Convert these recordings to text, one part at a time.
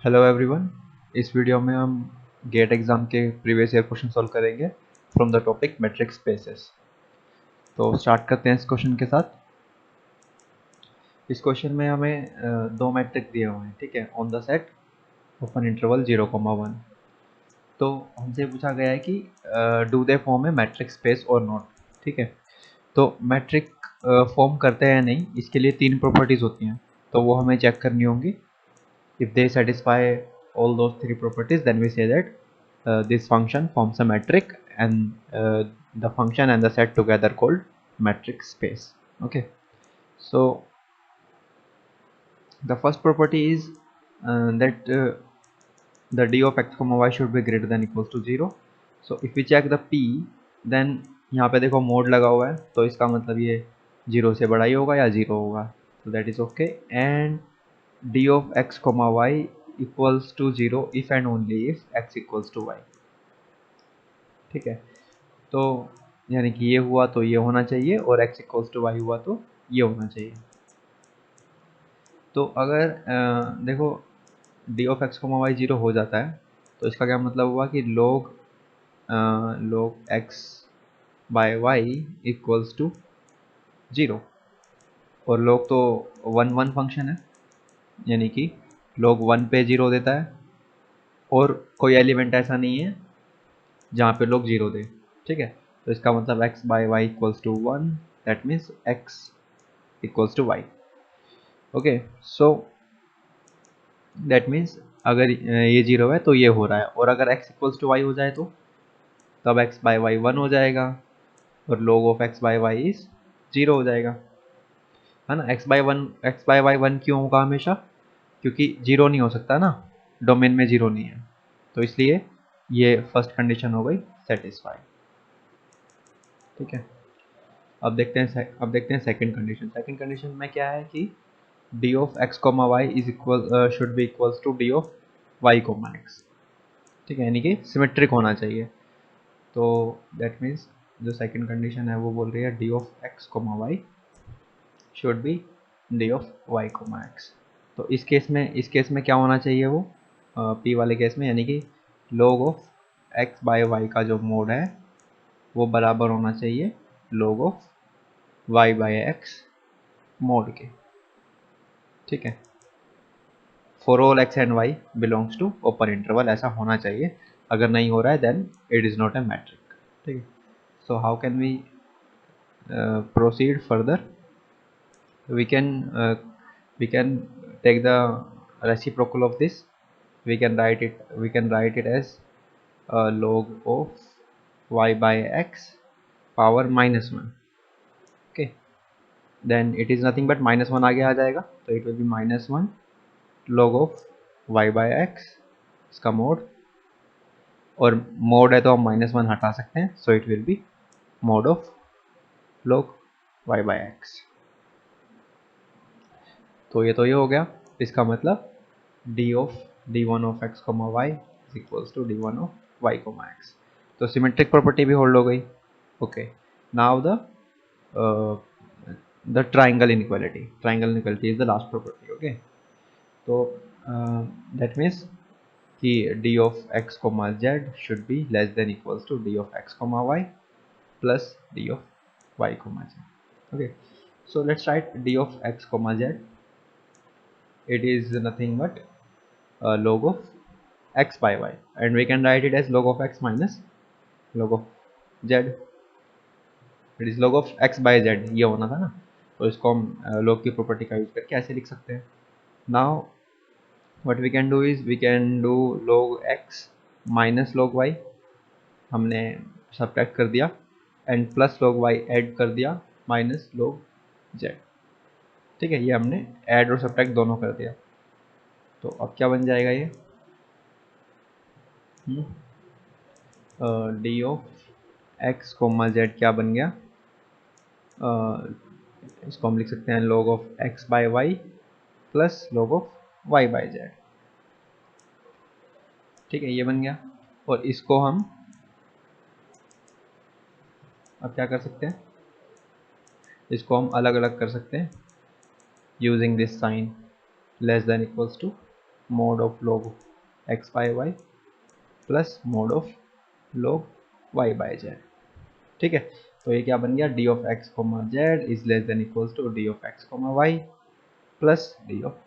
Hello everyone. इस video में हम गेट एग्ज़ाम के प्रीवियस ईयर क्वेश्चन सॉल्व करेंगे from the topic metric spaces. तो स्टार्ट करते हैं इस क्वेश्चन के साथ। इस क्वेश्चन में हमें दो मैट्रिक दिए हुए हैं, ठीक है, on the set open interval 0,1। तो हमसे पूछा गया है कि do they form A matric space और नॉट, ठीक है। तो मैट्रिक फॉर्म करते हैं नहीं, इसके लिए तीन प्रॉपर्टीज़ होती हैं, तो वो हमें चेक करनी होंगी। If they satisfy all those three properties, then we say that this function forms a metric, and the function and the set together called metric space. Okay, so the first property is that the d of x comma y should be greater than equals to 0. So if we check the p, then यहाँ पे देखो mode लगा हुआ है, तो इसका मतलब ये 0 से बड़ा ही होगा या 0 होगा, so that is okay. And d of x comma y equals to 0 if and only if x equals to y, ठीक है। तो यानी कि ये हुआ तो ये होना चाहिए, और x equals to y हुआ तो ये होना चाहिए। तो अगर देखो d of x comma y 0 हो जाता है, तो इसका क्या मतलब हुआ कि log x by y equals to 0, और log तो 1 फंक्शन है, यानी कि log 1 पे 0 देता है, और कोई एलिमेंट ऐसा नहीं है जहाँ पे log 0 दे, ठीक है। तो इसका मतलब x by y equals to 1, that means x equals to y। Okay, so that means अगर ये 0 है तो ये हो रहा है, और अगर x इक्वल्स टू y हो जाए तो तब x बाय y 1 हो जाएगा, और log of x by y is 0 हो जाएगा, है ना। x बाय y 1 क्यों होगा हमेशा? क्योंकि 0 नहीं हो सकता ना, डोमेन में 0 नहीं है, तो इसलिए ये फर्स्ट कंडीशन हो गई सेटिस्फाई, ठीक है। अब देखते हैं सेकंड कंडीशन। सेकंड कंडीशन में क्या है कि d of x comma y is equal should be equals to d of y comma x, ठीक है, यानी कि सिमेट्रिक होना चाहिए। तो दैट मीन्स जो सेकंड कंडीशन है वो बोल रही है d of x comma y should be d of y comma x। तो इस केस में क्या होना चाहिए वो p वाले केस में, यानी कि log of x by y का जो मोड है वो बराबर होना चाहिए log of y by x mod के, ठीक है। For all x and y belongs to open interval, ऐसा होना चाहिए। अगर नहीं हो रहा है then it is not a metric, ठीक है। So how can we proceed further? we can uh, we can take the reciprocal of this. We can write it as log of y by x power -1, okay. Then it is nothing but -1 आगे आ जाएगा, तो it will be -1 log of y by x, इसका mode, और mode है तो हम -1 हटा सकते हैं, so it will be mode of log y by x। तो ये हो गया। इसका मतलब d1 of x comma y is equals to d1 of y comma x। तो सिमेट्रिक प्रॉपर्टी भी होल्ड हो गई। Okay, now the triangle inequality is the last property. Okay, तो दैट मीन्स कि d of x comma z should be less than equals to d of x comma y plus d of y comma z। Okay, so let's write d of x comma z. It is nothing but log of x by y, and we can write it as log of x minus log of z. It is log of x by z, ये होना था ना, तो इसको हम log की property का use करके ऐसे लिख सकते हैं। Now what we can do is we can do log x minus log y, हमने सब्ट्रैक्ट कर दिया, and plus log y add कर दिया माइनस log z, ठीक है। ये हमने ऐड और सब्ट्रैक्ट दोनों कर दिया। तो अब क्या बन जाएगा ये D of X comma Z क्या बन गया, इसको हम लिख सकते हैं log of x by Y plus log of y by Z, ठीक है, ये बन गया। और इसको हम अब क्या कर सकते हैं, इसको हम अलग अलग कर सकते हैं using this sign less than equals to mod of log x by Y plus mod of log y by Z. ठीक है, तो ये क्या बन गया, D of X comma Z is less than equals to D of X comma Y plus D of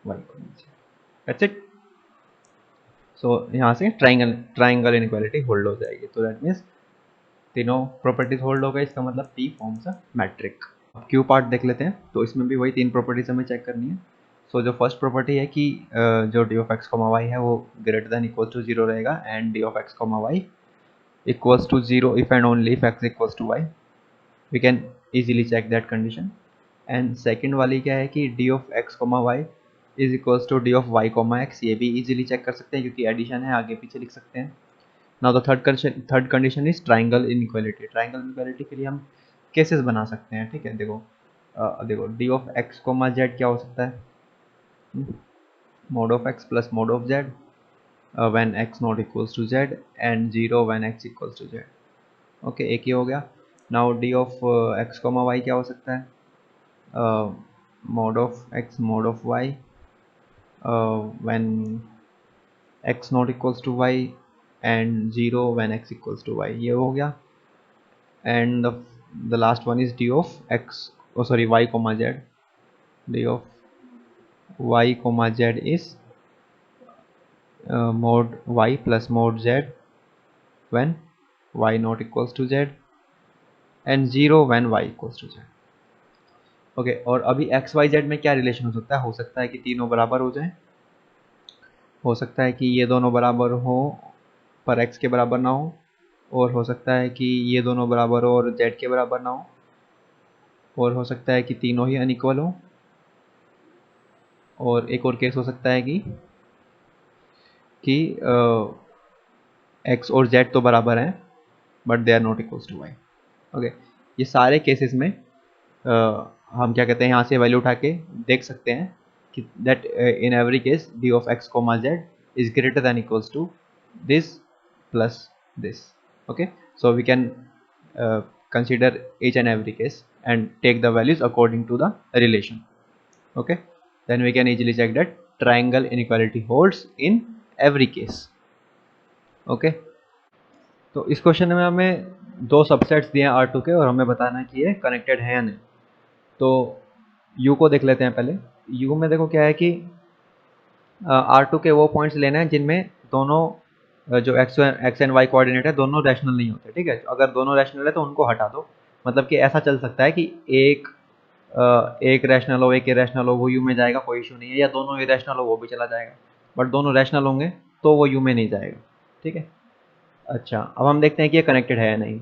Y comma Z. That's it. So यहाँ से triangle inequality hold हो जाएगी। तो दैट मीन्स तीनों प्रॉपर्टीज होल्ड हो गए, इसका मतलब P फॉर्म्स अ मैट्रिक। अब Q पार्ट देख लेते हैं, तो इसमें भी वही तीन प्रॉपर्टीज हमें चेक करनी है। सो जो फर्स्ट प्रॉपर्टी है कि जो D of X comma Y है वो greater than equal to zero रहेगा and D of X comma Y equals to zero if and only if X equals to Y. We can easily check that condition. And second वाली क्या है कि D of X comma Y is equals to D of Y comma X, ये भी easily check कर सकते हैं क्योंकि एडिशन है, आगे पीछे लिख सकते हैं। Now the third condition is triangle inequality. Triangle inequality के लिए हम केसेस बना सकते हैं। ठीक है, देखो D of X comma Z क्या हो सकता है, mod of X plus mod of Z when X not equals to Z and zero when X equals to Z. Okay, एक ही हो गया। Now D of X comma Y क्या हो सकता है, mod of X mod of Y when X not equals to Y and zero when X equals to Y, ये हो गया। And the last one is D of X sorry Y comma Z, D of Y comma Z is mod y plus mod z when y not equals to z and 0 when y equals to z। Okay, और अभी x Y Z में क्या relation हो सकता है कि तीनों बराबर हो जाएं, हो सकता है कि ये दोनों बराबर हो पर x के बराबर ना हो, और हो सकता है कि ये दोनों बराबर हो और z के बराबर ना हो, और हो सकता है कि तीनों ही अनइक्वल हो, और एक और केस हो सकता है कि x और z तो बराबर हैं but they are not equals to Y. Okay, ये सारे केसेस में हम क्या कहते हैं, यहाँ से वैल्यू उठा के देख सकते हैं कि that in every case D of X comma Z is greater than equals to this plus this. Okay, so we can consider each and every case and take the values according to the relation. Okay, then we can easily check that triangle inequality holds in every case. Okay, तो इस question में हमें दो subsets दिए हैं R2 के और हमें बताना है कि ये कनेक्टेड है या नहीं। तो U को देख लेते हैं पहले। U में देखो क्या है कि R2 के वो पॉइंट्स लेने हैं जिनमें दोनों जो एक्स एंड वाई कोऑर्डिनेट है दोनों रैशनल नहीं होते। ठीक है, अगर दोनों रैशनल है तो उनको हटा दो। मतलब कि ऐसा चल सकता है कि एक रैशनल हो एक इरेशनल हो वो यू में जाएगा, कोई इशू नहीं है, या दोनों इरेशनल हो वो भी चला जाएगा, बट दोनों रैशनल होंगे तो वो यू में नहीं जाएगा। ठीक है, अच्छा अब हम देखते हैं कि ये कनेक्टेड है या नहीं।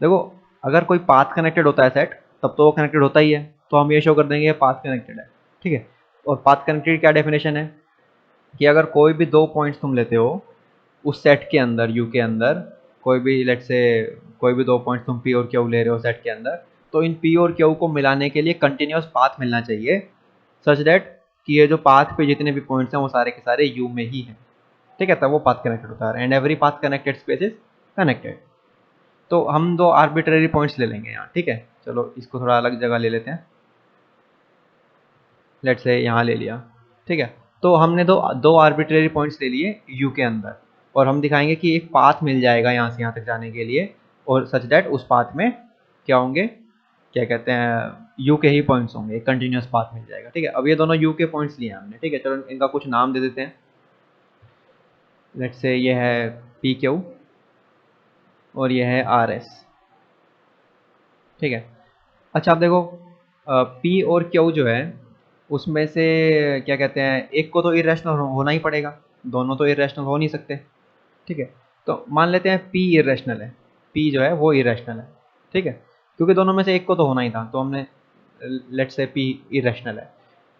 देखो, अगर कोई पाथ कनेक्टेड होता है सेट तब तो वो कनेक्टेड होता ही है, तो हम ये शो कर देंगे ये पाथ कनेक्टेड है। ठीक है, और पाथ कनेक्टेड क्या डेफिनेशन है कि अगर कोई भी दो पॉइंट्स तुम लेते हो उस सेट के अंदर, यू के अंदर, कोई भी लेट से कोई भी दो पॉइंट्स तुम पी और क्यू ले रहे हो सेट के अंदर, तो इन पी और क्यू को मिलाने के लिए कंटिन्यूस पाथ मिलना चाहिए सच दैट कि ये जो पाथ पे जितने भी पॉइंट्स हैं वो सारे के सारे यू में ही हैं। ठीक है, तब वो पाथ कनेक्टेड होता है and every path connected space is connected. तो हम दो आर्बिट्रेरी पॉइंट्स ले लेंगे यहाँ। ठीक है, चलो इसको थोड़ा अलग जगह ले लेते हैं, लेट से यहाँ ले लिया। ठीक है, तो हमने दो आर्बिट्रेरी पॉइंट्स ले लिए यू के अंदर और हम दिखाएंगे कि एक पाथ मिल जाएगा यहाँ से यहाँ तक जाने के लिए, और सच दैट उस पाथ में क्या होंगे, क्या कहते हैं, यू के ही पॉइंट्स होंगे, एक कंटिन्यूस पाथ मिल जाएगा। ठीक है, अब ये दोनों यू के पॉइंट्स लिए हमने। ठीक है, चलो इनका कुछ नाम दे देते हैं। लेट से ये है पी क्यू और ये है आर एस। ठीक है, अच्छा आप देखो पी और क्यू जो है उसमें से क्या कहते हैं, एक को तो इरेशनल होना ही पड़ेगा, दोनों तो इरेशनल हो नहीं सकते। ठीक है, तो मान लेते हैं पी इरेशनल है, पी जो है वो इरेशनल है। ठीक है, क्योंकि दोनों में से एक को तो होना ही था, तो हमने लेट से पी इरेशनल है,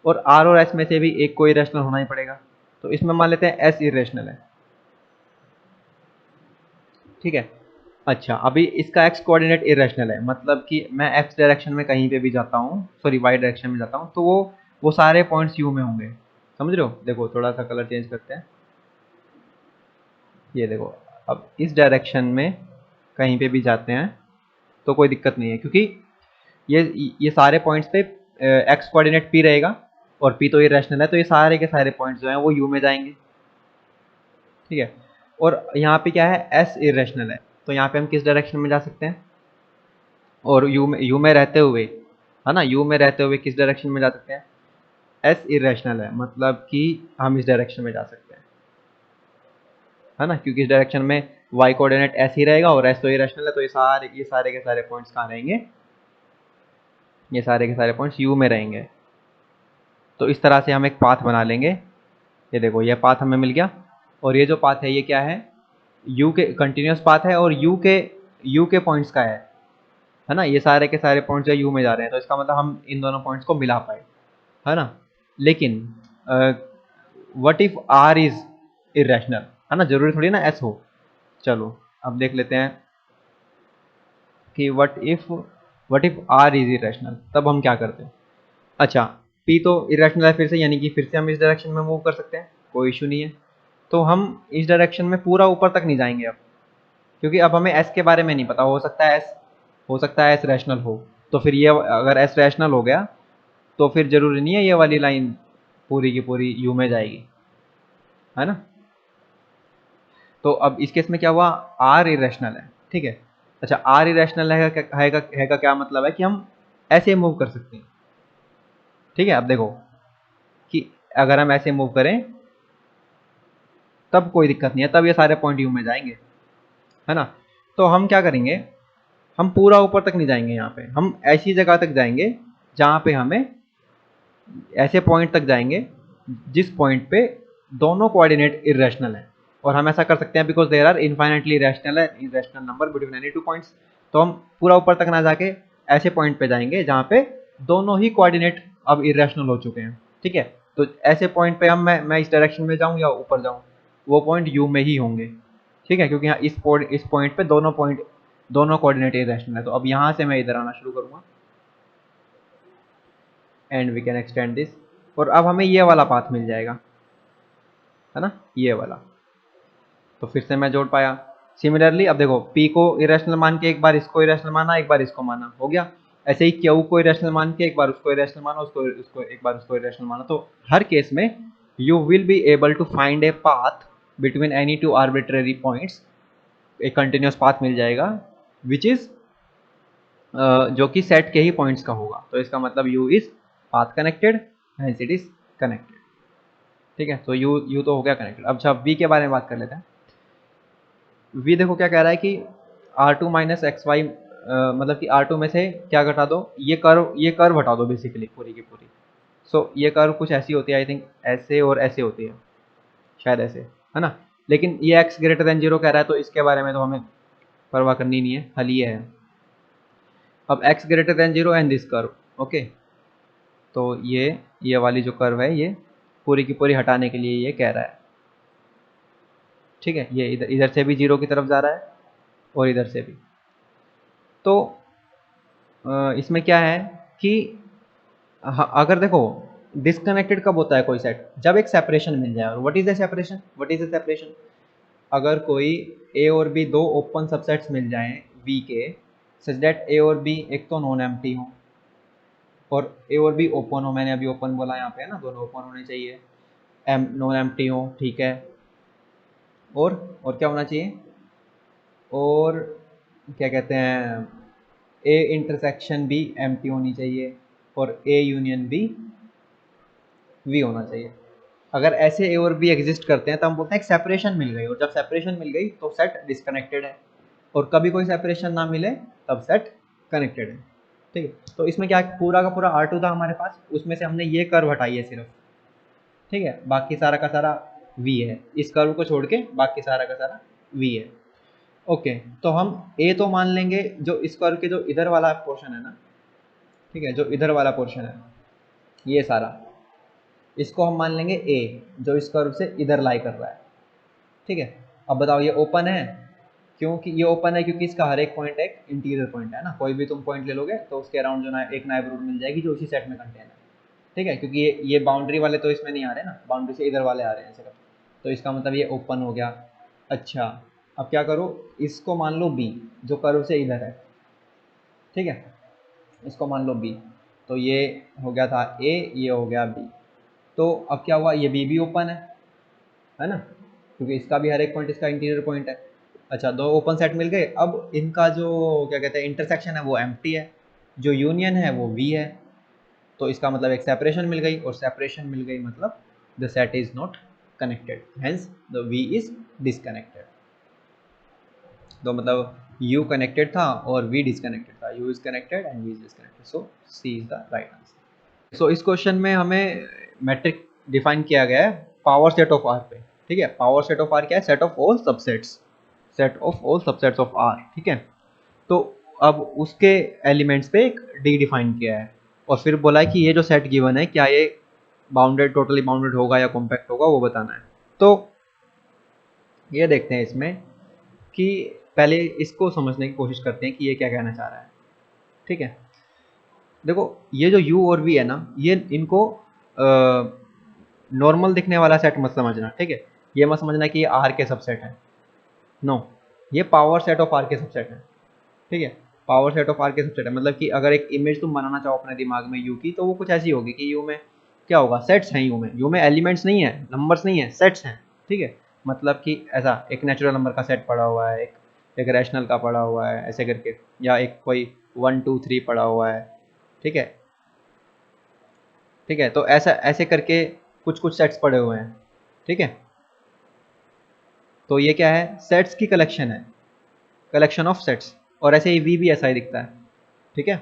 और आर और एस में से भी एक को इरेशनल होना ही पड़ेगा, तो इसमें मान लेते हैं एस इरेशनल है। ठीक है, अच्छा अभी इसका एक्स कोऑर्डिनेट इरेशनल है, मतलब कि मैं एक्स डायरेक्शन में कहीं पे भी जाता हूँ, सॉरी वाई डायरेक्शन में जाता हूँ, तो वो सारे पॉइंट्स यू में होंगे। समझ रहे हो, देखो थोड़ा सा कलर चेंज करते हैं, ये देखो अब इस डायरेक्शन में कहीं पे भी जाते हैं तो कोई दिक्कत नहीं है, क्योंकि ये सारे पॉइंट्स पे एक्स कोऑर्डिनेट पी रहेगा और पी तो इरेशनल है, तो ये सारे के सारे पॉइंट्स जो हैं वो यू में जाएंगे, ठीक है। और यहाँ पे क्या है, एस इरेशनल है, तो यहाँ पे हम किस डायरेक्शन में जा सकते हैं, और यू में रहते हुए, है ना, यू में रहते हुए किस डायरेक्शन में जा सकते हैं, एस इरेशनल है, मतलब कि हम इस डायरेक्शन में जा सकते हैं, है ना, क्योंकि इस डायरेक्शन में वाई कोऑर्डिनेट एस ही रहेगा और एस तो इरेशनल है, तो ये सारे के सारे पॉइंट्स कहाँ रहेंगे, ये सारे के सारे पॉइंट्स यू में रहेंगे। तो इस तरह से हम एक पाथ बना लेंगे। ये देखो, ये पाथ हमें मिल गया, और ये जो पाथ है ये क्या है, यू के कंटिन्यूस पाथ है, और यू के पॉइंट्स का है ना, ये सारे के सारे पॉइंट्स जो यू में जा रहे हैं, तो इसका मतलब हम इन दोनों पॉइंट्स को मिला पाए, है ना। लेकिन what if R is irrational, है ना, जरूरी थोड़ी ना एस हो। चलो अब देख लेते हैं कि what if R is irrational, तब हम क्या करते हैं। अच्छा, पी तो इरेशनल है फिर से, यानी कि फिर से हम इस डायरेक्शन में मूव कर सकते हैं, कोई इशू नहीं है। तो हम इस डायरेक्शन में पूरा ऊपर तक नहीं जाएंगे अब, क्योंकि अब हमें एस के बारे में नहीं पता, हो सकता है एस रैशनल हो, तो फिर ये अगर एस रैशनल हो गया तो फिर जरूरी नहीं है ये वाली लाइन पूरी की पूरी यू में जाएगी, है ना। तो अब इस केस में क्या हुआ, आर इरेशनल है, ठीक है। अच्छा, आर इरेशनल है का क्या मतलब है कि हम ऐसे मूव कर सकते हैं, ठीक है। अब देखो कि अगर हम ऐसे मूव करें तब कोई दिक्कत नहीं है, तब ये सारे पॉइंट यू में जाएंगे, है ना। तो हम क्या करेंगे, हम पूरा ऊपर तक नहीं जाएंगे, यहाँ पे हम ऐसी जगह तक जाएंगे जहाँ पे हमें, ऐसे पॉइंट तक जाएंगे जिस पॉइंट पे दोनों कोऑर्डिनेट इरेशनल है। और हम ऐसा कर सकते हैं because there are infinitely rational number between any two points. तो हम पूरा ऊपर तक ना जाके ऐसे पॉइंट पे जाएंगे जहाँ पे दोनों ही कोऑर्डिनेट अब इरेशनल हो चुके हैं, ठीक है। तो ऐसे पॉइंट पे मैं इस डायरेक्शन में जाऊँ या ऊपर जाऊँ, वो पॉइंट यू में ही होंगे, ठीक है, क्योंकि यहाँ इस पॉइंट पे दोनों कोऑर्डिनेट इरेशनल है। तो अब यहाँ से मैं इधर आना शुरू करूँगा and we can extend this, और अब हमें ये वाला पाथ मिल जाएगा, है ना, ये वाला। तो फिर से मैं जोड़ पाया। सिमिलरली अब देखो, P को इरेशनल मान के एक बार इसको इरेशनल माना, एक बार इसको माना, हो गया। ऐसे ही Q को इरेशनल मान के एक बार उसको इरेशनल माना, उसको एक बार उसको इरेशनल माना। तो हर केस में you will be able to find a path between any two arbitrary points, एक कंटिन्यूस पाथ मिल जाएगा विच इज जो कि सेट के ही पॉइंट्स का होगा। तो इसका मतलब you is path connected, hence it is connected, ठीक है। तो यू तो हो गया कनेक्टेड। अब जब वी के बारे में बात कर लेते हैं। वी देखो क्या कह रहा है कि R two minus X Y, मतलब कि आर टू में से क्या घटा दो, ये कर्व हटा दो बेसिकली पूरी की पूरी। सो ये कर्व कुछ ऐसी होती है, आई थिंक ऐसे और ऐसे होती है, शायद ऐसे, है ना। लेकिन ये एक्स ग्रेटर देन जीरो कह रहा है, तो इसके बारे में तो हमें परवाह करनी नहीं है, हल ये है। अब x greater than zero and this curve, okay. तो ये वाली जो कर्व है ये पूरी की पूरी हटाने के लिए ये कह रहा है, ठीक है। ये इधर इधर से भी जीरो की तरफ जा रहा है और इधर से भी। तो इसमें क्या है कि अगर देखो, डिस्कनेक्टेड कब होता है कोई सेट, जब एक सेपरेशन मिल जाए। और व्हाट इज द सेपरेशन, अगर कोई ए और बी दो ओपन सबसेट्स मिल जाएं वी के, सच दैट ए और बी एक तो नॉन एम्प्टी हो और ए और बी ओपन हो, मैंने अभी ओपन बोला यहाँ पे, है ना, दोनों ओपन होने चाहिए, नॉन एम्प्टी हो, ठीक है। और क्या होना चाहिए, और क्या कहते हैं, ए इंटरसेक्शन भी एम्प्टी होनी चाहिए और ए यूनियन भी वी होना चाहिए। अगर ऐसे ए और बी एग्जिस्ट करते हैं तो हम बोलते हैं एक सेपरेशन मिल गई, और जब सेपरेशन मिल गई तो सेट डिस्कनेक्टेड है, और कभी कोई सेपरेशन ना मिले तब सेट कनेक्टेड है, ठीक है। तो इसमें क्या, पूरा का पूरा R2 था हमारे पास, उसमें से हमने ये कर्व हटाई है सिर्फ, ठीक है, बाकी सारा का सारा V है, इस कर्व को छोड़ के बाकी सारा का सारा V है, ओके। तो हम A तो मान लेंगे जो इस कर्व के जो इधर वाला पोर्शन है ना, ठीक है, जो इधर वाला पोर्शन है ये सारा, इसको हम मान लेंगे A, जो इस कर्व से इधर लाई कर रहा है, ठीक है। अब बताओ ये ओपन है, क्योंकि ये ओपन है क्योंकि इसका हर एक पॉइंट एक इंटीरियर पॉइंट है ना, कोई भी तुम पॉइंट ले लोगे तो उसके अराउंड जो ना एक नाइबरहुड मिल जाएगी जो उसी सेट में कंटेन है, ठीक है। क्योंकि ये बाउंड्री वाले तो इसमें नहीं आ रहे ना, बाउंड्री से इधर वाले आ रहे हैं सिर्फ, तो इसका मतलब ये ओपन हो गया। अच्छा, अब क्या करो, इसको मान लो B, जो कर्व से इधर है, ठीक है, इसको मान लो B। तो ये हो गया था A, ये हो गया B, तो अब क्या हुआ, ये बी भी ओपन है ना, क्योंकि इसका भी हर एक पॉइंट इसका इंटीरियर पॉइंट है। अच्छा, दो ओपन सेट मिल गए। अब इनका जो क्या कहते हैं इंटरसेक्शन है वो एम्प्टी है, जो यूनियन है वो वी है। तो इसका मतलब एक सेपरेशन मिल गई, और सेपरेशन मिल गई मतलब the set is not connected, hence the V is disconnected. तो मतलब u कनेक्टेड था और v डिसकनेक्टेड था, u is connected and v is disconnected, so c is the right answer. So इस क्वेश्चन में हमें मैट्रिक डिफाइन किया गया है पावर सेट ऑफ r पे, ठीक है। पावर सेट ऑफ r क्या है, set of all subsets, set of all subsets of r, ठीक है। तो अब उसके एलिमेंट्स पे एक d डिफाइन किया है, और फिर बोला है कि ये जो सेट गिवन है क्या ये बाउंडेड, टोटली बाउंडेड होगा या कॉम्पैक्ट होगा, वो बताना है। तो ये देखते हैं इसमें कि पहले इसको समझने की कोशिश करते हैं कि ये क्या कहना चाह रहा है, ठीक है। देखो ये जो u और v है ना, ये इनको नॉर्मल दिखने वाला सेट मत समझना, ठीक है। ये मत समझना कि ये r के सबसेट है, नो, ये पावर सेट ऑफ r के सबसेट है, ठीक है। पावर सेट ऑफ r के सबसेट है, मतलब कि अगर एक इमेज तुम बनाना चाहो अपने दिमाग में u की, तो वो कुछ ऐसी होगी कि u में क्या होगा, सेट्स हैं, u में एलिमेंट्स नहीं है, नंबर्स नहीं है, सेट्स हैं, ठीक है। मतलब कि ऐसा एक नेचुरल नंबर का सेट पड़ा हुआ है, एक रैशनल का पड़ा हुआ है, ऐसे करके, या एक कोई 1 2 3 पड़ा हुआ है, ठीक है, ठीक है। तो ऐसा ऐसे करके कुछ कुछ सेट्स पड़े हुए हैं, ठीक है। तो ये क्या है, सेट्स की कलेक्शन है, कलेक्शन ऑफ सेट्स, और ऐसे ही वी भी ऐसा ही दिखता है, ठीक है।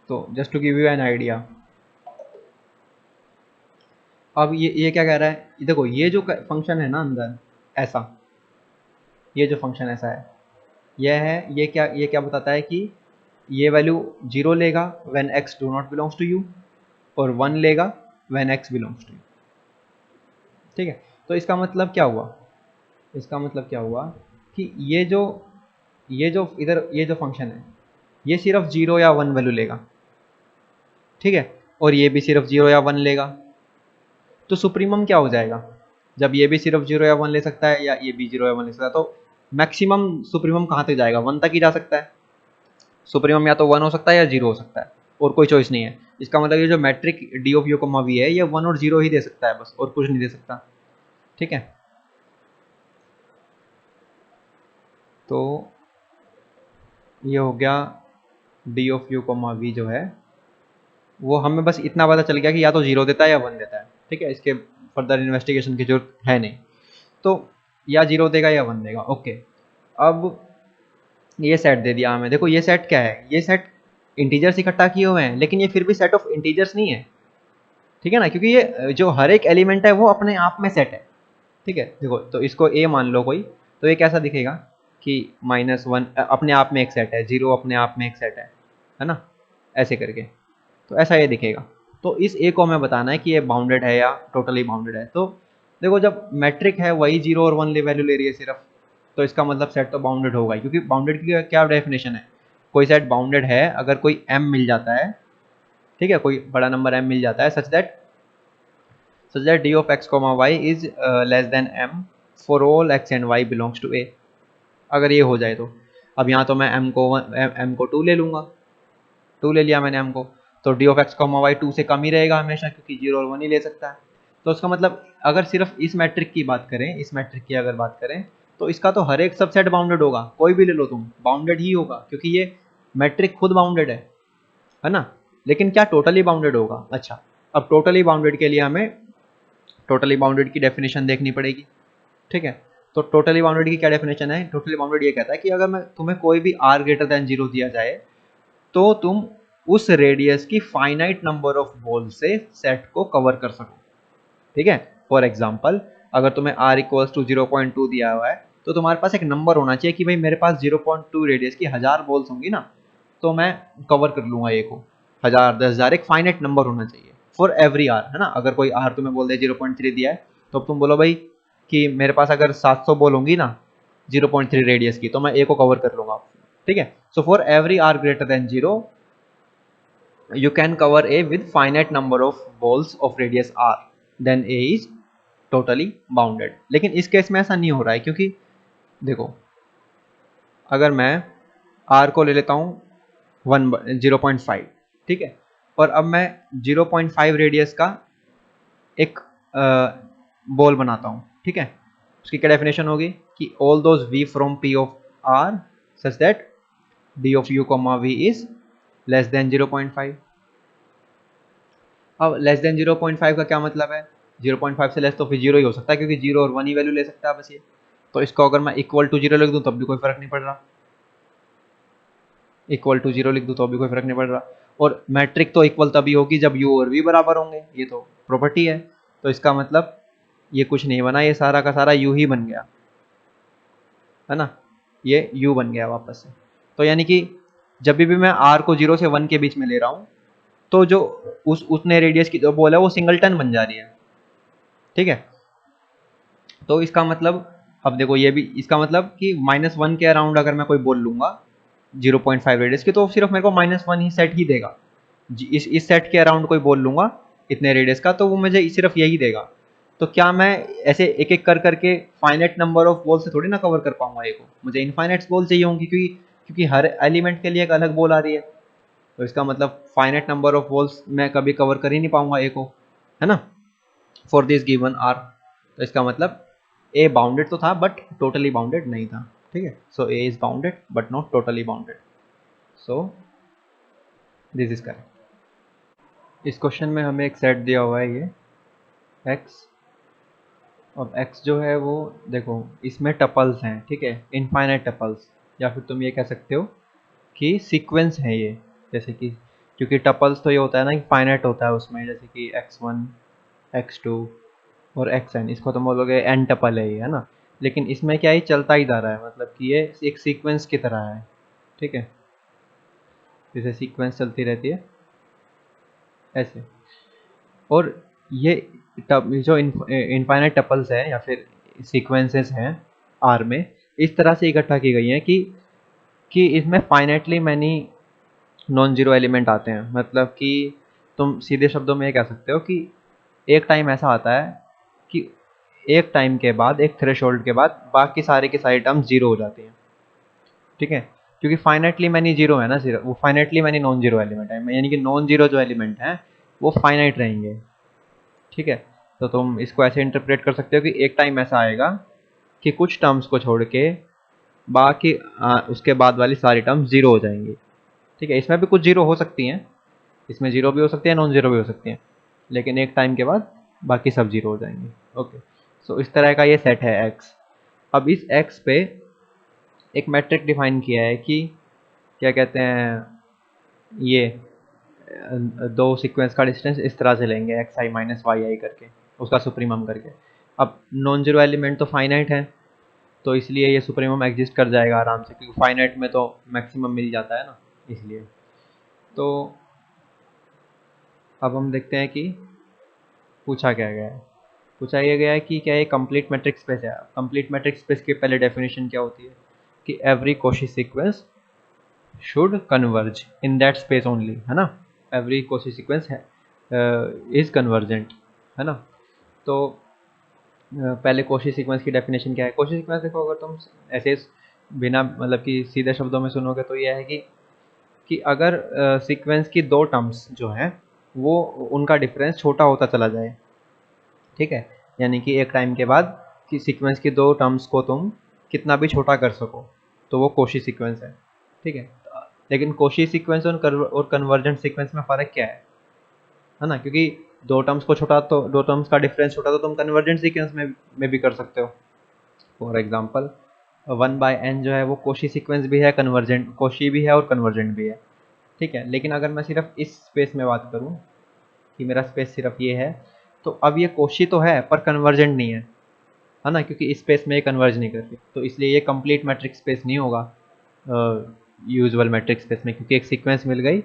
तो just to give you an idea, अब ये क्या कह रहा है, देखो ये जो फंक्शन है ना अंदर ऐसा, ये जो फंक्शन ऐसा है, यह है, ये क्या बताता है कि ये वैल्यू 0 लेगा when x do not belongs to U, और 1 लेगा when x belongs to U, ठीक है। तो इसका मतलब क्या हुआ, इसका मतलब क्या हुआ कि ये जो इधर ये जो फंक्शन है, ये सिर्फ 0 या 1 वैल्यू लेगा, ठीक है, और ये भी सिर्फ 0 या 1 लेगा। तो सुप्रीमम क्या हो जाएगा, जब ये भी सिर्फ 0 या 1 ले सकता है, या ये भी 0 या 1 ले सकता है, तो मैक्सिमम सुप्रीमम कहाँ तक जाएगा, 1 तक ही जा सकता है। सुप्रीमम या तो 1 हो सकता है या 0 हो सकता है, और कोई चॉइस नहीं है। इसका मतलब ये जो metric D of U comma V है, ये 1 और 0 ही दे सकता है बस, और कुछ नहीं दे सकता, ठीक है। तो ये हो गया D of U comma V जो है, वो हमें बस इतना पता चल गया कि या तो 0 देता है या 1 देता है, ठीक है। इसके फर्दर इन्वेस्टिगेशन की जरूरत है नहीं, तो या 0 देगा या 1 देगा, ओके। अब ये सेट दे दिया हमें, देखो ये सेट क्या है, ये सेट इंटीजर्स इकट्ठा किए हुए हैं, लेकिन ये फिर भी सेट ऑफ इंटीजर्स नहीं है, ठीक है ना, क्योंकि ये जो हर एक एलिमेंट है वो अपने आप में सेट है, ठीक है। देखो तो इसको ए मान लो कोई, तो ये कैसा दिखेगा कि -1 अपने आप में एक सेट है, 0 अपने आप में एक सेट है ना, ऐसे करके, तो ऐसा ये दिखेगा। तो इस ए को हमें बताना है कि ये बाउंडेड है या टोटली बाउंडेड है। तो देखो जब मैट्रिक है वही 0 और 1 वैल्यू ले रही है सिर्फ, तो इसका मतलब सेट तो बाउंडेड होगा ही, क्योंकि बाउंडेड की क्या डेफिनेशन है, कोई सेट बाउंडेड है अगर कोई m मिल जाता है, ठीक है, कोई बड़ा नंबर m मिल जाता है, such that d of x comma y is less than m for all x and y belongs to a। अगर ये हो जाए तो, अब यहाँ तो मैं m को 2 ले लूँगा, 2 ले लिया मैंने m को, तो d of x comma y 2 से कम ही रहेगा हमेशा, क्योंकि 0 और 1 ही ले सकता है। तो उसका मतलब अगर सिर्फ इस मैट्रिक की बात करें, इस मैट्रिक की अगर बात करें, तो इसका तो हर एक सबसेट बाउंडेड होगा, कोई भी ले लो तुम, बाउंडेड ही होगा, क्योंकि ये मैट्रिक खुद बाउंडेड है ना। लेकिन क्या टोटली बाउंडेड होगा, अच्छा, अब टोटली बाउंडेड के लिए हमें टोटली बाउंडेड की डेफिनेशन देखनी पड़ेगी, ठीक है। तो टोटली बाउंडेड की क्या डेफिनेशन है, टोटली बाउंडेड ये कहता है कि अगर मैं तुम्हें कोई भी r ग्रेटर देन 0 दिया जाए, तो तुम उस रेडियस की फाइनाइट नंबर ऑफ बॉल से सेट को कवर कर सको, ठीक है। फॉर एग्जाम्पल अगर तुम्हें r इक्वल्स टू 0.2 दिया हुआ है, तो तुम्हारे पास एक नंबर होना चाहिए कि भाई मेरे पास 0.2 रेडियस की 1000 बॉल्स होंगी ना, तो मैं कवर कर लूंगा ये को, 1000 10,000 एक फाइनाइट नंबर होना चाहिए फॉर एवरी r, है ना। अगर कोई r तुम्हें बोल दे 0.3 दिया है, तो अब तुम बोलो भाई कि मेरे पास अगर 700 बॉल होंगी ना 0.3 रेडियस की, तो मैं a को कवर कर लूंगा, ठीक है। So for every r greater than 0 you can cover a with finite number of balls of radius r, then a is totally bounded। लेकिन इस केस में ऐसा नहीं हो रहा है, क्योंकि देखो अगर मैं r को ले लेता हूँ 0.5, ठीक है, और अब मैं 0.5 रेडियस का एक बॉल बनाता हूँ, ठीक है। उसकी क्या डेफिनेशन होगी कि all those v from p of r such that d of u comma v is less then 0.5। अब लेस देन 0.5 का क्या मतलब है, 0.5 से लेस तो फिर 0 ही हो सकता है, क्योंकि 0 और 1 ही वैल्यू ले सकता है बस ये। तो इसको अगर मैं इक्वल टू 0 लिख दूँ तब भी कोई फर्क नहीं पड़ रहा, इक्वल टू 0 लिख दूँ तो भी कोई फर्क नहीं पड़ रहा। और मैट्रिक तो इक्वल तभी होगी जब u और v बराबर होंगे, ये तो प्रॉपर्टी है। तो इसका मतलब ये कुछ नहीं बना, ये सारा का सारा u ही बन गया, है ना, ये u बन गया वापस से। तो यानी कि जब भी मैं r को 0 से 1 के बीच में ले रहा हूँ तो जो उतने रेडियस की जो बॉल है वो सिंगलटन बन जा रही है, ठीक है। तो इसका मतलब अब देखो ये भी, इसका मतलब कि -1 के अराउंड अगर मैं कोई बॉल लूंगा 0.5 रेडियस की तो सिर्फ मेरे को -1 ही सेट ही देगा। इस सेट के अराउंड कोई बॉल लूंगा इतने रेडियस का तो वो मुझे सिर्फ यही देगा। तो क्या मैं ऐसे एक एक कर करके फाइनाइट नंबर ऑफ बॉल से थोड़ी ना कवर कर पाऊंगा ये को, मुझे इनफाइनाइट बॉल चाहिए होंगी, क्योंकि हर एलिमेंट के लिए एक अलग बॉल आ रही है। तो इसका मतलब फाइनाइट नंबर ऑफ बॉल्स मैं कभी कवर कर ही नहीं पाऊंगा ए को, है ना, फॉर दिस गिवन आर। तो इसका मतलब ए बाउंडेड तो था बट टोटली बाउंडेड नहीं था, ठीक है। So A is bounded but not totally bounded, so this is correct. इस क्वेश्चन में हमें एक सेट दिया हुआ है ये x, अब x जो है वो देखो इसमें टपल्स हैं, ठीक है, इनफाइनाइट टपल्स, या फिर तुम ये कह सकते हो कि सीक्वेंस है ये, जैसे कि क्योंकि टपल्स तो ये होता है ना कि फाइनाइट होता है उसमें, जैसे कि x1 x2 और xn, इसको तुम बोलोगे n टपल है ये, है ना। लेकिन इसमें क्या ही चलता ही जा रहा है, मतलब कि ये एक सीक्वेंस की तरह है, ठीक है, जैसे सीक्वेंस चलती रहती है ऐसे। और ये जो इनफाइनाइट टपल्स है या फिर सीक्वेंसेस हैं आर में, इस तरह से इकट्ठा की गई हैं कि इसमें finitely many non zero element आते हैं। मतलब कि तुम सीधे शब्दों में ये कह सकते हो कि एक टाइम ऐसा आता है कि एक टाइम के बाद, एक थ्रेशोल्ड के बाद बाकी सारे की सारी टर्म्स जीरो हो जाती हैं, ठीक है, क्योंकि फाइनाइटली मैनी जीरो है ना, सिर्फ वो finitely many non zero element है, यानी कि नॉन जीरो जो एलिमेंट हैं वो फाइनाइट रहेंगे, ठीक है। तो तुम इसको ऐसे इंटरप्रेट कर सकते हो कि एक टाइम ऐसा आएगा कि कुछ टर्म्स को छोड़ के बाकी उसके बाद वाली सारी टर्म्स जीरो हो जाएंगी, ठीक है। इसमें भी कुछ जीरो हो सकती हैं, इसमें जीरो भी हो सकती है, नॉन जीरो भी हो सकती हैं, लेकिन एक टाइम के बाद बाकी सब जीरो हो जाएंगे, ओके। सो इस तरह का ये सेट है एक्स। अब इस एक्स पे एक मैट्रिक डिफाइन किया है कि क्या कहते हैं, ये दो सीक्वेंस का डिस्टेंस इस तरह से लेंगे एक्स आई माइनस वाई आई करके, उसका सुप्रीमम करके। अब नॉन जीरो एलिमेंट तो फाइनाइट है, तो इसलिए ये सुप्रीमम एग्जिस्ट कर जाएगा आराम से, क्योंकि फाइनाइट में तो मैक्सिमम मिल जाता है ना, इसलिए। तो अब हम देखते हैं कि पूछा क्या गया है। पूछा ये गया है कि क्या ये कंप्लीट मैट्रिक स्पेस है। कंप्लीट मैट्रिक स्पेस की पहले डेफिनेशन क्या होती है कि every Cauchy sequence should converge in that space only, है ना, एवरी कोशी सीक्वेंस है इज कन्वर्जेंट, है ना। तो पहले कोशी सीक्वेंस की डेफिनेशन क्या है। कोशी सीक्वेंस देखो, अगर तुम ऐसे बिना मतलब कि सीधे शब्दों में सुनोगे तो यह है कि अगर सीक्वेंस की दो टर्म्स जो हैं वो उनका डिफरेंस छोटा होता चला जाए, ठीक है, यानी कि एक टाइम के बाद कि सीक्वेंस की दो टर्म्स को तुम कितना भी छोटा कर सको तो वो कोशी सीक्वेंस है, ठीक है। लेकिन कोशी सीक्वेंस और कन्वर्जेंट सीक्वेंस में फ़र्क क्या है ना, क्योंकि दो टर्म्स को छोटा, तो दो टर्म्स का डिफरेंस छोटा तो तुम कन्वर्जेंट सीक्वेंस में भी कर सकते हो। फॉर एग्जांपल 1/n जो है वो कोशी सीक्वेंस भी है, कन्वर्जेंट कोशी भी है और कन्वर्जेंट भी है, ठीक है। लेकिन अगर मैं सिर्फ इस स्पेस में बात करूँ कि मेरा स्पेस सिर्फ ये है, तो अब ये कोशी तो है पर कन्वर्जेंट नहीं है ना, क्योंकि इस स्पेस में ये कन्वर्ज नहीं करती, तो इसलिए ये कंप्लीट मैट्रिक स्पेस नहीं होगा यूजुअल मैट्रिक स्पेस में, क्योंकि एक सीक्वेंस मिल गई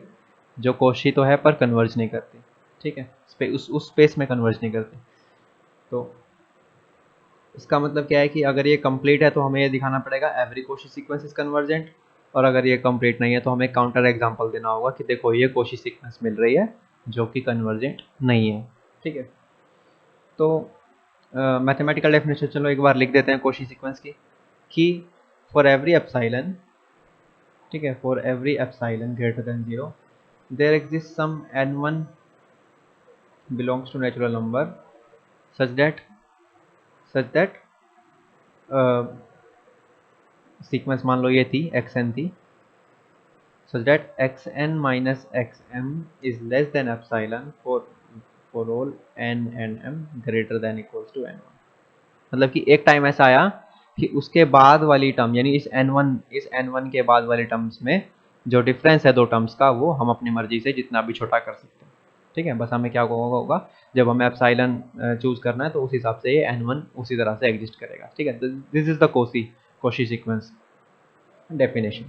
जो कोशी तो है पर कन्वर्ज नहीं करती, ठीक है, उस स्पेस में कन्वर्ज नहीं करती। तो इसका मतलब क्या है कि अगर ये कंप्लीट है तो हमें ये दिखाना पड़ेगा every Cauchy sequence is convergent, और अगर ये कंप्लीट नहीं है तो हमें काउंटर एग्जांपल देना होगा कि देखो ये कोशी सीक्वेंस मिल रही है जो कि कन्वर्जेंट नहीं है, ठीक है। तो मैथमेटिकल डेफिनेशन चलो एक बार लिख देते हैं कोशी सीक्वेंस की, कि फॉर एवरी एप्साइलन, ठीक है, for every epsilon greater than 0 there exists some n1 belongs to natural number such that sequence मान लो ये थी xn थी, such that xn minus xm is less than epsilon for all n and m greater than equals to n1। मतलब कि एक time ऐसा आया कि उसके बाद वाली टर्म यानी इस n1 के बाद वाले टर्म्स में जो डिफरेंस है दो टर्म्स का वो हम अपनी मर्जी से जितना भी छोटा कर सकते हैं। ठीक है, बस हमें क्या होगा जब हमें एप्सिलॉन चूज करना है तो उस हिसाब से ये n1 उसी तरह से एग्जिस्ट करेगा। ठीक है, this is the Cauchy sequence definition.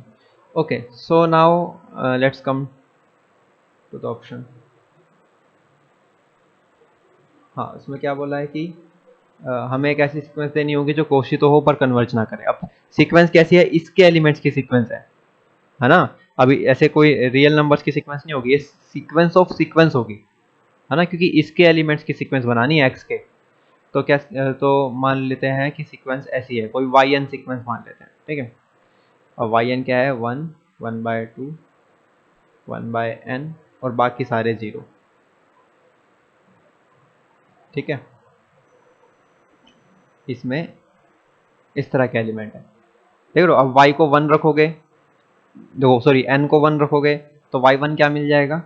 Okay, so now let's come to the option. हाँ, उसमें क्या बोला है कि हमें एक ऐसी सीक्वेंस देनी होगी जो कोशी तो हो पर कन्वर्ज ना करे। अब सीक्वेंस कैसी है, इसके एलिमेंट्स की सीक्वेंस है ना। अभी ऐसे कोई रियल नंबर्स की सीक्वेंस नहीं होगी, ये सीक्वेंस ऑफ सीक्वेंस होगी, है ना, क्योंकि इसके एलिमेंट्स की सीक्वेंस बनानी है एक्स के। तो क्या, तो मान लेते हैं कि सीक्वेंस ऐसी है, कोई वाई एन सीक्वेंस मान लेते हैं। ठीक है, और वाई एन क्या है, 1 1/2 1/n और बाकी सारे 0। ठीक है, इसमें इस तरह के एलिमेंट है। देख लो, अब y को 1 रखोगे, देखो सॉरी n को 1 रखोगे तो y1 क्या मिल जाएगा,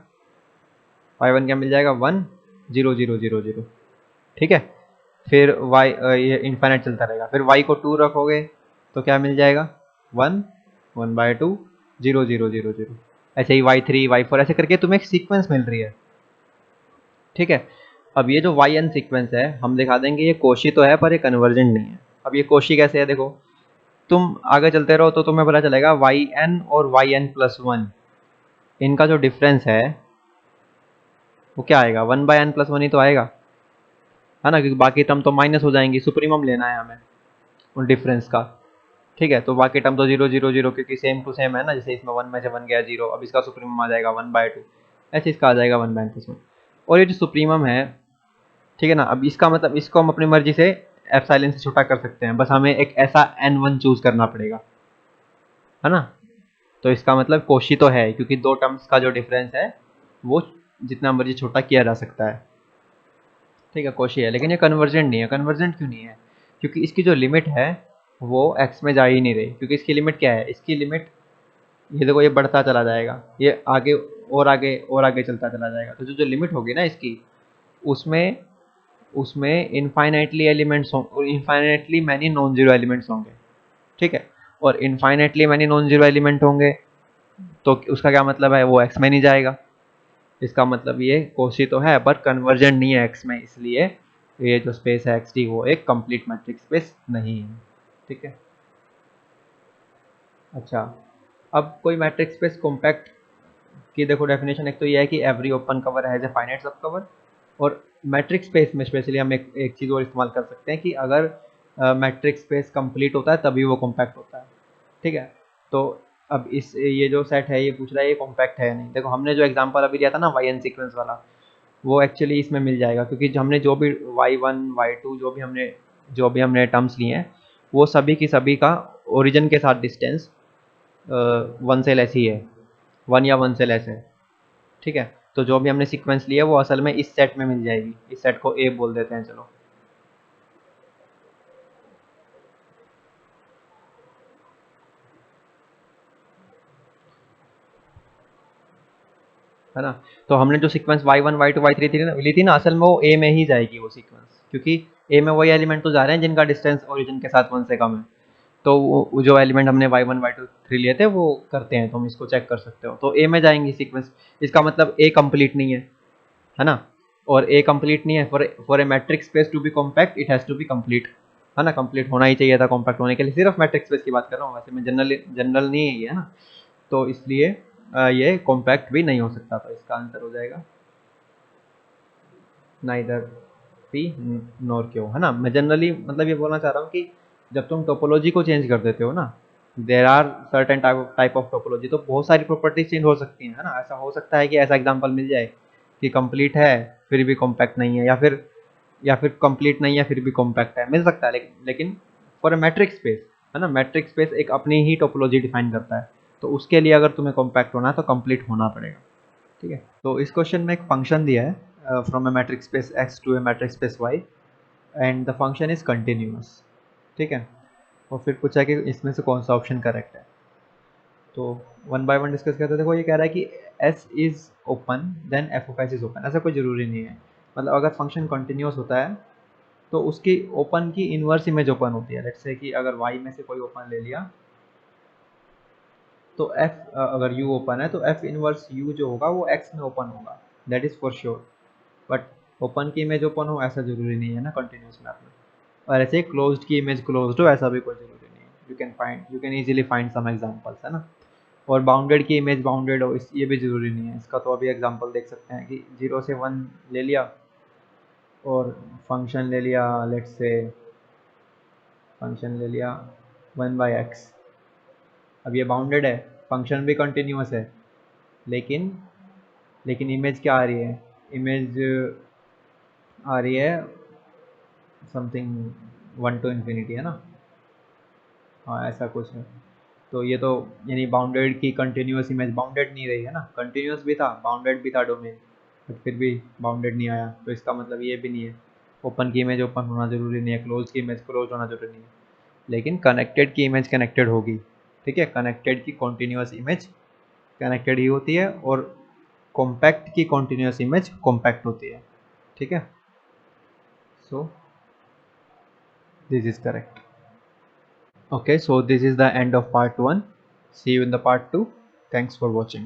y1 क्या मिल जाएगा, 1 0 0 0 0। ठीक है, फिर y ये इनफाइनाइट चलता रहेगा। फिर y को 2 रखोगे तो क्या मिल जाएगा, 1 1/2 0 0 0 0। ऐसे ही y3 y4 ऐसे करके तुम्हें एक सीक्वेंस मिल रही है। ठीक है, अब ये जो yn सीक्वेंस है हम दिखा देंगे ये कोशी तो है पर ये कन्वर्जेंट नहीं है। अब ये कोशी कैसे है, देखो तुम आगे चलते रहो तो तुम्हें पता चलेगा yn और yn+1 इनका जो डिफरेंस है वो क्या आएगा, 1/n+1 ही तो आएगा, है ना, क्योंकि बाकी टर्म तो माइनस हो जाएंगी। सुप्रीमम लेना है हमें उन डिफरेंस का। ठीक है, तो बाकी टर्म तो 0 0 0 क्योंकि सेम टू सेम है ना, जैसे इसमें 1 में से 1 गया 0, अब इसका सुप्रीमम आ जाएगा 1/2, ऐसे इसका आ जाएगा 1/n+1। और ये जो सुप्रीमम है, ठीक है ना, अब इसका मतलब इसको हम अपनी मर्जी से एप्सिलॉन से छोटा कर सकते हैं, बस हमें एक ऐसा n1 चूज करना पड़ेगा, है ना। तो इसका मतलब कोशी तो है क्योंकि दो टर्म्स का जो डिफरेंस है वो जितना मर्जी छोटा किया जा सकता है। ठीक है, कोशी है, लेकिन ये कन्वर्जेंट नहीं है। कन्वर्जेंट क्यों नहीं है, क्योंकि इसकी जो लिमिट है वो x में जा ही नहीं रही। क्योंकि इसकी लिमिट क्या है, इसकी लिमिट ये देखो ये बढ़ता चला जाएगा, ये आगे और आगे और आगे चलता चला जाएगा। तो जो लिमिट होगी ना इसकी, उसमें उसमें इनफाइनाइटली एलिमेंट्स होंगे, infinitely many non zero elements होंगे। ठीक है, और infinitely many non zero element होंगे तो उसका क्या मतलब है, वो एक्स में नहीं जाएगा। इसका मतलब ये कोशी तो है पर कन्वर्जेंट नहीं है एक्स में, इसलिए ये जो स्पेस है एक्स टी वो एक कंप्लीट मैट्रिक्स स्पेस नहीं है। ठीक है, अच्छा, अब कोई मैट्रिक्स स्पेस कॉम्पैक्ट की देखो डेफिनेशन, एक तो ये है कि every open cover has a finite सब कवर। और मैट्रिक्स स्पेस में स्पेशली हम एक चीज़ और इस्तेमाल कर सकते हैं कि अगर मैट्रिक्स स्पेस कंप्लीट होता है तभी वो कॉम्पैक्ट होता है। ठीक है, तो अब इस ये जो सेट है ये पूछ रहा है ये कॉम्पैक्ट है नहीं। देखो हमने जो एग्जांपल अभी दिया था ना वाई एन सीक्वेंस वाला, वो एक्चुअली इसमें मिल जाएगा क्योंकि हमने जो भी y1 y2 जो भी हमने टर्म्स लिए हैं वो सभी की सभी का ओरिजिन के साथ डिस्टेंस 1 से लेस ही है, 1 या 1 से लेस है। ठीक है, तो जो भी हमने सीक्वेंस लिया वो असल में इस सेट में मिल जाएगी। इस सेट को ए बोल देते हैं, चलो। है ना, तो हमने जो सीक्वेंस y1 y2 y3 ली थी ना, असल में वो ए में ही जाएगी वो सीक्वेंस, क्योंकि ए में वही एलिमेंट तो जा रहे हैं जिनका डिस्टेंस ओरिजिन के साथ 1 से कम है। तो वो जो एलिमेंट हमने y1 y2 3 लिए थे वो करते हैं, तो हम इसको चेक कर सकते हो, तो ए में जाएंगी सीक्वेंस। इसका मतलब ए कंप्लीट नहीं है ना, और ए कंप्लीट नहीं है। For a matrix space to be compact it has to be complete, है ना, कंप्लीट होना ही चाहिए था कॉम्पैक्ट होने के लिए। सिर्फ मैट्रिक्स स्पेस की बात कर रहा हूँ, वैसे मैं जनरल नहीं है ये, है ना। तो इसलिए ये कॉम्पैक्ट भी नहीं हो सकता, तो इसका आंसर हो जाएगा नाइदर पी नॉर क्यू, है ना। मैं जनरली मतलब ये बोलना चाह रहा हूँ कि जब तुम टोपोलॉजी को चेंज कर देते हो ना, there are certain type of topology, तो बहुत सारी प्रॉपर्टीज चेंज हो सकती हैं, है ना। ऐसा हो सकता है कि ऐसा एग्जांपल मिल जाए कि कंप्लीट है फिर भी कॉम्पैक्ट नहीं है, या फिर कंप्लीट नहीं है फिर भी कॉम्पैक्ट है, मिल सकता है। लेकिन फॉर अ मैट्रिक स्पेस, है ना, मैट्रिक स्पेस एक अपनी ही टोपोलॉजी डिफाइन करता है, तो उसके लिए अगर तुम्हें कॉम्पैक्ट होना है तो कंप्लीट होना पड़ेगा। ठीक है, तो इस क्वेश्चन में एक फंक्शन दिया है from a matrix space x to a matrix space y and the function is continuous. ठीक है, और फिर पूछा कि इसमें से कौन सा ऑप्शन करेक्ट है। तो वन बाय वन डिस्कस करते। देखो ये कह रहा है कि s is open then f of s is open. ऐसा कोई ज़रूरी नहीं है, मतलब अगर फंक्शन कंटिन्यूअस होता है तो उसकी ओपन की इन्वर्स इमेज ओपन होती है। लेट्स से कि अगर y में से कोई ओपन ले लिया तो f अगर u ओपन है तो f इनवर्स u जो होगा वो x में ओपन होगा, that is for sure. But open की इमेज ओपन हो ऐसा ज़रूरी नहीं है ना कंटिन्यूस मैप में। और ऐसे क्लोज्ड की इमेज क्लोज्ड हो ऐसा भी कोई ज़रूरी नहीं है। You can easily find some examples, है ना। और बाउंडेड की इमेज बाउंडेड हो ये भी ज़रूरी नहीं है। इसका तो अभी एग्जांपल देख सकते हैं कि 0 से 1 ले लिया और फंक्शन ले लिया, लेट्स से फंक्शन ले लिया 1/x। अब ये बाउंडेड है, फंक्शन भी कंटिन्यूस है, लेकिन लेकिन इमेज क्या आ रही है, इमेज आ रही है समथिंग 1 to इन्फिनिटी, है ना। हाँ ऐसा कुछ है। तो ये तो यानी बाउंडेड की कंटिन्यूस इमेज बाउंडेड नहीं रही है ना, कंटिन्यूस भी था बाउंडेड भी था डोमेन, बट फिर भी बाउंडेड नहीं आया। तो इसका मतलब ये भी नहीं है ओपन की इमेज ओपन होना ज़रूरी नहीं है, क्लोज की इमेज क्लोज होना ज़रूरी नहीं है, लेकिन कनेक्टेड की इमेज कनेक्टेड होगी। ठीक है, कनेक्टेड की कॉन्टीन्यूस इमेज कनेक्टेड ही होती है और कॉम्पैक्ट की कॉन्टीन्यूस इमेज कॉम्पैक्ट होती है। ठीक है, सो this is correct. Okay, so this is the end of part 1. See you in the part 2. Thanks for watching.